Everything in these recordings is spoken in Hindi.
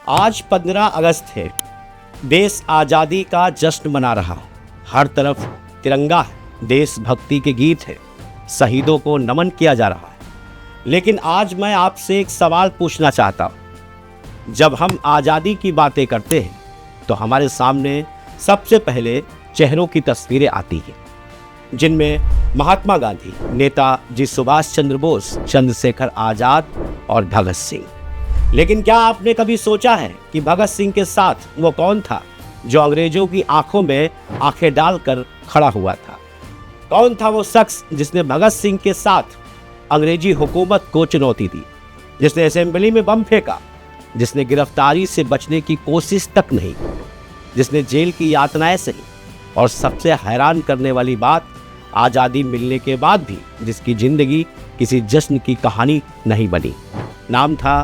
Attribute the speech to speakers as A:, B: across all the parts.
A: आज 15 अगस्त है। देश आज़ादी का जश्न मना रहा है। हर तरफ तिरंगा है, देशभक्ति के गीत है, शहीदों को नमन किया जा रहा है। लेकिन आज मैं आपसे एक सवाल पूछना चाहता हूँ। जब हम आज़ादी की बातें करते हैं तो हमारे सामने सबसे पहले चेहरों की तस्वीरें आती हैं, जिनमें महात्मा गांधी, नेताजी सुभाष चंद्र बोस, चंद्रशेखर आज़ाद और भगत सिंह। लेकिन क्या आपने कभी सोचा है कि भगत सिंह के साथ वो कौन था जो अंग्रेजों की आंखों में आंखें डालकर खड़ा हुआ था? कौन था वो शख्स जिसने भगत सिंह के साथ अंग्रेजी हुकूमत को चुनौती दी, जिसने असेंबली में बम फेंका, जिसने गिरफ्तारी से बचने की कोशिश तक नहीं की, जिसने जेल की यातनाएं सही, और सबसे हैरान करने वाली बात, आज़ादी मिलने के बाद भी जिसकी जिंदगी किसी जश्न की कहानी नहीं बनी। नाम था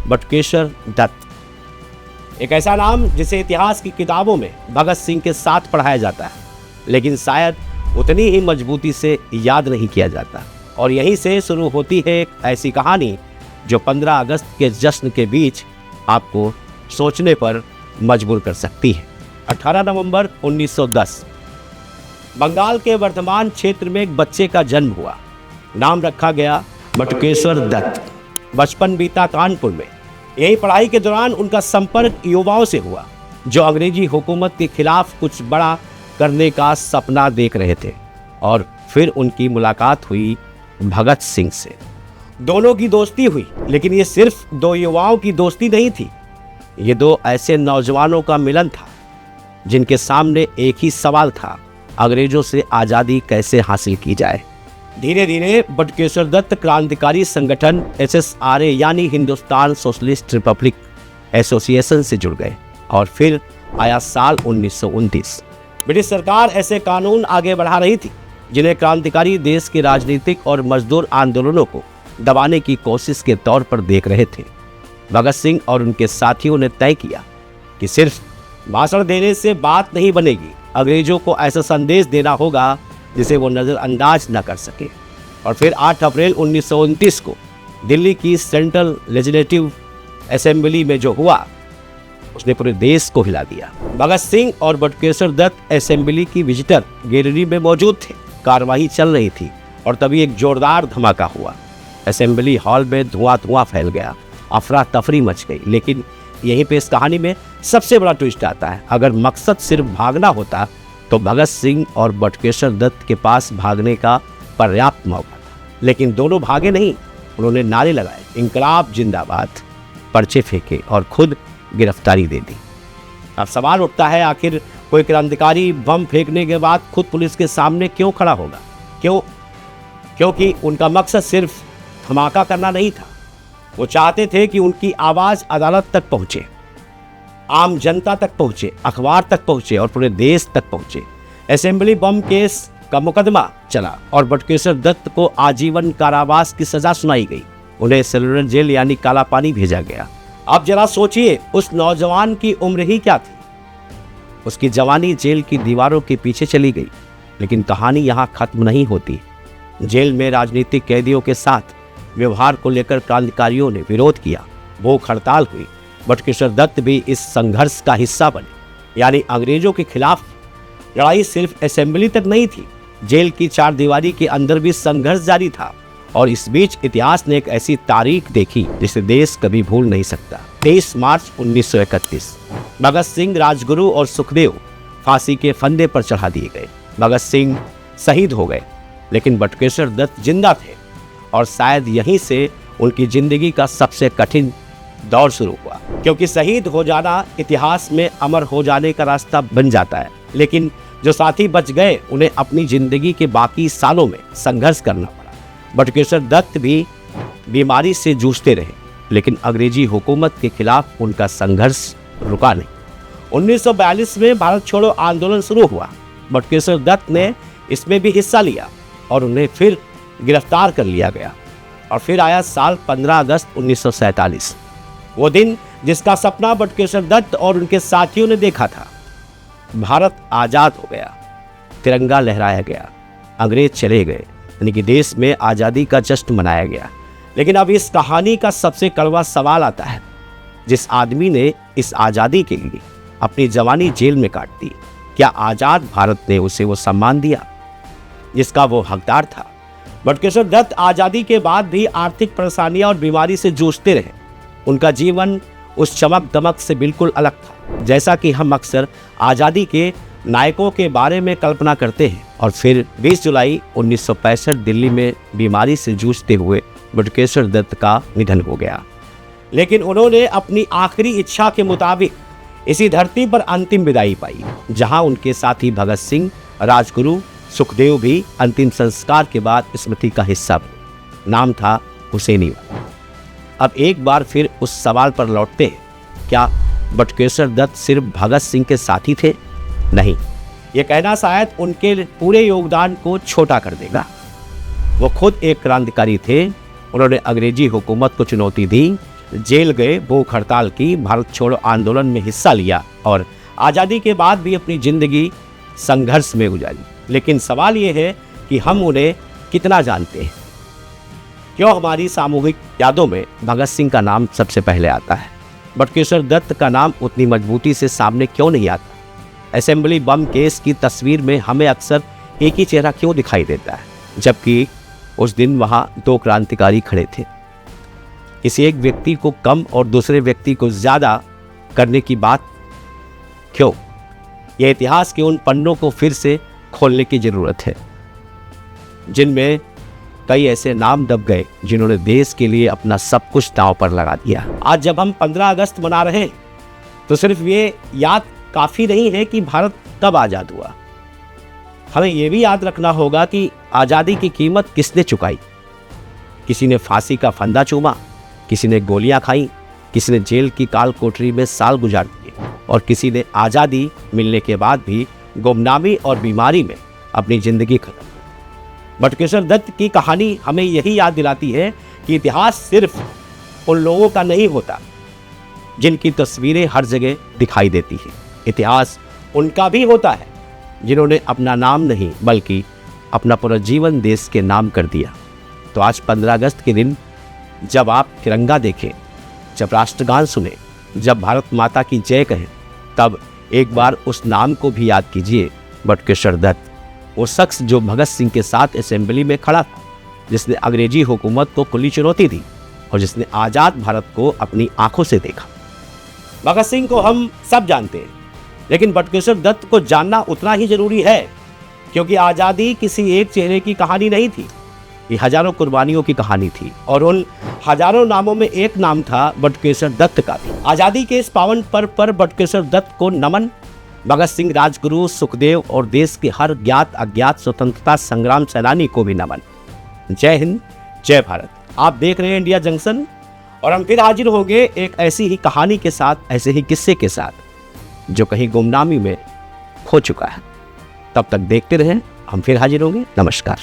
A: बटुकेश्वर दत्त। एक ऐसा नाम जिसे इतिहास की किताबों में भगत सिंह के साथ पढ़ाया जाता है, लेकिन शायद उतनी ही मजबूती से याद नहीं किया जाता। और यहीं से शुरू होती है एक ऐसी कहानी जो 15 अगस्त के जश्न के बीच आपको सोचने पर मजबूर कर सकती है। 18 नवंबर 1910 बंगाल के वर्धमान क्षेत्र में एक बच्चे का जन्म हुआ। नाम रखा गया बटुकेश्वर दत्त। बचपन बीता कानपुर में। यही पढ़ाई के दौरान उनका संपर्क युवाओं से हुआ जो अंग्रेजी हुकूमत के खिलाफ कुछ बड़ा करने का सपना देख रहे थे। और फिर उनकी मुलाकात हुई भगत सिंह से। दोनों की दोस्ती हुई, लेकिन ये सिर्फ दो युवाओं की दोस्ती नहीं थी। ये दो ऐसे नौजवानों का मिलन था जिनके सामने एक ही सवाल था, अंग्रेजों से आज़ादी कैसे हासिल की जाए। धीरे धीरे बटुकेश्वर दत्त क्रांतिकारी संगठन SSRA यानी हिंदुस्तान सोशलिस्ट रिपब्लिक एसोसिएशन से जुड़ गए। और फिर आया साल 1929। ब्रिटिश सरकार ऐसे कानून आगे बढ़ा रही थी जिन्हें क्रांतिकारी देश के राजनीतिक और मजदूर आंदोलनों को दबाने की कोशिश के तौर पर देख रहे थे। भगत सिंह और उनके साथियों ने तय किया कि सिर्फ भाषण देने से बात नहीं बनेगी, अंग्रेजों को ऐसा संदेश देना होगा जिसे वो नज़रअंदाज न कर सके। और फिर 8 अप्रैल 1929 को दिल्ली की सेंट्रल लेजिस्लेटिव असेंबली में जो हुआ उसने पूरे देश को हिला दिया। भगत सिंह और बटुकेश्वर दत्त असेंबली की विजिटर गैलरी में मौजूद थे। कार्रवाई चल रही थी और तभी एक जोरदार धमाका हुआ। असेंबली हॉल में धुआं फैल गया, अफरा तफरी मच गई। लेकिन यहीं पे इस कहानी में सबसे बड़ा ट्विस्ट आता है। अगर मकसद सिर्फ भागना होता तो भगत सिंह और बटुकेश्वर दत्त के पास भागने का पर्याप्त मौका था, लेकिन दोनों भागे नहीं। उन्होंने नारे लगाए, इंकलाब जिंदाबाद, पर्चे फेंके और खुद गिरफ्तारी दे दी। अब सवाल उठता है, आखिर कोई क्रांतिकारी बम फेंकने के बाद खुद पुलिस के सामने क्यों खड़ा होगा? क्योंकि उनका मकसद सिर्फ धमाका करना नहीं था। वो चाहते थे कि उनकी आवाज़ अदालत तक पहुँचे, आम जनता तक पहुंचे, अखबार तक पहुंचे और पूरे देश तक पहुंचे। असेंबली बम केस का मुकदमा चला और बटुकेश्वर दत्त को आजीवन कारावास की सजा सुनाई गई। उन्हें सेलुलर जेल यानी काला पानी भेजा गया। अब जरा सोचिए, उस नौजवान की उम्र ही क्या थी? उसकी जवानी जेल की दीवारों के पीछे चली गई। लेकिन कहानी यहाँ खत्म नहीं होती। जेल में राजनीतिक कैदियों के साथ व्यवहार को लेकर क्रांतिकारियों ने विरोध किया, भूख हड़ताल हुई। बटुकेश्वर दत्त भी इस संघर्ष का हिस्सा बने। यानी अंग्रेजों के खिलाफ लड़ाई सिर्फ असेंबली तक नहीं थी, जेल की चारदीवारी के अंदर भी संघर्ष जारी था। और इस बीच इतिहास ने एक ऐसी तारीख देखी जिसे देश कभी भूल नहीं सकता। 23 मार्च 1931 भगत सिंह, राजगुरु और सुखदेव फांसी के फंदे पर चढ़ा दिए गए। भगत सिंह शहीद हो गए, लेकिन बटुकेश्वर दत्त जिंदा थे। और शायद यहीं से उनकी जिंदगी का सबसे कठिन दौर शुरू हुआ, क्योंकि शहीद हो जाना इतिहास में अमर हो जाने का रास्ता बन जाता है। लेकिन जो साथी बच गए उन्हें अपनी जिंदगी के बाकी सालों में संघर्ष करना पड़ा। बटुकेश्वर दत्त भी बीमारी से जूझते रहे, लेकिन अंग्रेजी हुकूमत के खिलाफ उनका संघर्ष रुका नहीं। 1942 में भारत छोड़ो आंदोलन शुरू हुआ। बटुकेश्वर दत्त ने इसमें भी हिस्सा लिया और उन्हें फिर गिरफ्तार कर लिया गया। और फिर आया साल 15 अगस्त 1947, वो दिन जिसका सपना बटुकेश्वर दत्त और उनके साथियों ने देखा था। भारत आज़ाद हो गया, तिरंगा लहराया गया, अंग्रेज चले गए, यानी कि देश में आज़ादी का जश्न मनाया गया। लेकिन अब इस कहानी का सबसे कड़वा सवाल आता है, जिस आदमी ने इस आज़ादी के लिए अपनी जवानी जेल में काट दी, क्या आज़ाद भारत ने उसे वो सम्मान दिया जिसका वो हकदार था? बटुकेश्वर दत्त आज़ादी के बाद भी आर्थिक परेशानियां और बीमारी से जूझते रहे। उनका जीवन उस चमक दमक से बिल्कुल अलग था, जैसा कि हम अक्सर आज़ादी के नायकों के बारे में कल्पना करते हैं। और फिर 20 जुलाई 1965 दिल्ली में बीमारी से जूझते हुए बटुकेश्वर दत्त का निधन हो गया। लेकिन उन्होंने अपनी आखिरी इच्छा के मुताबिक इसी धरती पर अंतिम विदाई पाई, जहां उनके साथी भगत सिंह, राजगुरु, सुखदेव भी अंतिम संस्कार के बाद स्मृति का हिस्सा बने। नाम था हुसैनीवाला। अब एक बार फिर उस सवाल पर लौटते हैं, क्या बटुकेश्वर दत्त सिर्फ भगत सिंह के साथी थे? नहीं, ये कहना शायद उनके पूरे योगदान को छोटा कर देगा। वो खुद एक क्रांतिकारी थे। उन्होंने अंग्रेजी हुकूमत को चुनौती दी, जेल गए, भूख हड़ताल की, भारत छोड़ो आंदोलन में हिस्सा लिया और आज़ादी के बाद भी अपनी जिंदगी संघर्ष में गुजारी। लेकिन सवाल ये है कि हम उन्हें कितना जानते हैं? क्यों हमारी सामूहिक यादों में भगत सिंह का नाम सबसे पहले आता है? बटुकेश्वर दत्त का नाम उतनी मजबूती से सामने क्यों नहीं आता? असेंबली बम केस की तस्वीर में हमें अक्सर एक ही चेहरा क्यों दिखाई देता है, जबकि उस दिन वहाँ दो क्रांतिकारी खड़े थे? किसी एक व्यक्ति को कम और दूसरे व्यक्ति को ज़्यादा करने की बात क्यों? यह इतिहास के उन पन्नों को फिर से खोलने की ज़रूरत है, जिनमें कई ऐसे नाम दब गए जिन्होंने देश के लिए अपना सब कुछ दांव पर लगा दिया। आज जब हम 15 अगस्त मना रहे हैं, तो सिर्फ ये याद काफ़ी नहीं है कि भारत कब आज़ाद हुआ। हमें ये भी याद रखना होगा कि आज़ादी की कीमत किसने चुकाई। किसी ने फांसी का फंदा चूमा, किसी ने गोलियां खाई, किसी ने जेल की काल कोठरी में साल गुजार दिए और किसी ने आज़ादी मिलने के बाद भी गुमनामी और बीमारी में अपनी ज़िंदगी खत्म। बटुकेश्वर दत्त की कहानी हमें यही याद दिलाती है कि इतिहास सिर्फ उन लोगों का नहीं होता जिनकी तस्वीरें हर जगह दिखाई देती हैं। इतिहास उनका भी होता है जिन्होंने अपना नाम नहीं बल्कि अपना पूरा जीवन देश के नाम कर दिया। तो आज 15 अगस्त के दिन जब आप तिरंगा देखें, जब राष्ट्रगान सुने, जब भारत माता की जय कहें, तब एक बार उस नाम को भी याद कीजिए, बटुकेश्वर दत्त। वो शख्स जो भगत सिंह के साथ असेंबली में खड़ा था, जिसने अंग्रेजी हुकूमत को खुली चुनौती दी और जिसने आज़ाद भारत को अपनी आंखों से देखा। भगत सिंह को हम सब जानते हैं, लेकिन बटुकेश्वर दत्त को जानना उतना ही जरूरी है, क्योंकि आज़ादी किसी एक चेहरे की कहानी नहीं थी, ये हजारों कुर्बानियों की कहानी थी। और उन हजारों नामों में एक नाम था बटुकेश्वर दत्त का भी। आज़ादी के इस पावन पर्व पर बटुकेश्वर दत्त को नमन। भगत सिंह, राजगुरु, सुखदेव और देश के हर ज्ञात अज्ञात स्वतंत्रता संग्राम सेनानी को भी नमन। जय हिंद, जय भारत। आप देख रहे हैं इंडिया जंक्शन और हम फिर हाजिर होंगे एक ऐसी ही कहानी के साथ, ऐसे ही किस्से के साथ जो कहीं गुमनामी में खो चुका है। तब तक देखते रहें, हम फिर हाजिर होंगे। नमस्कार।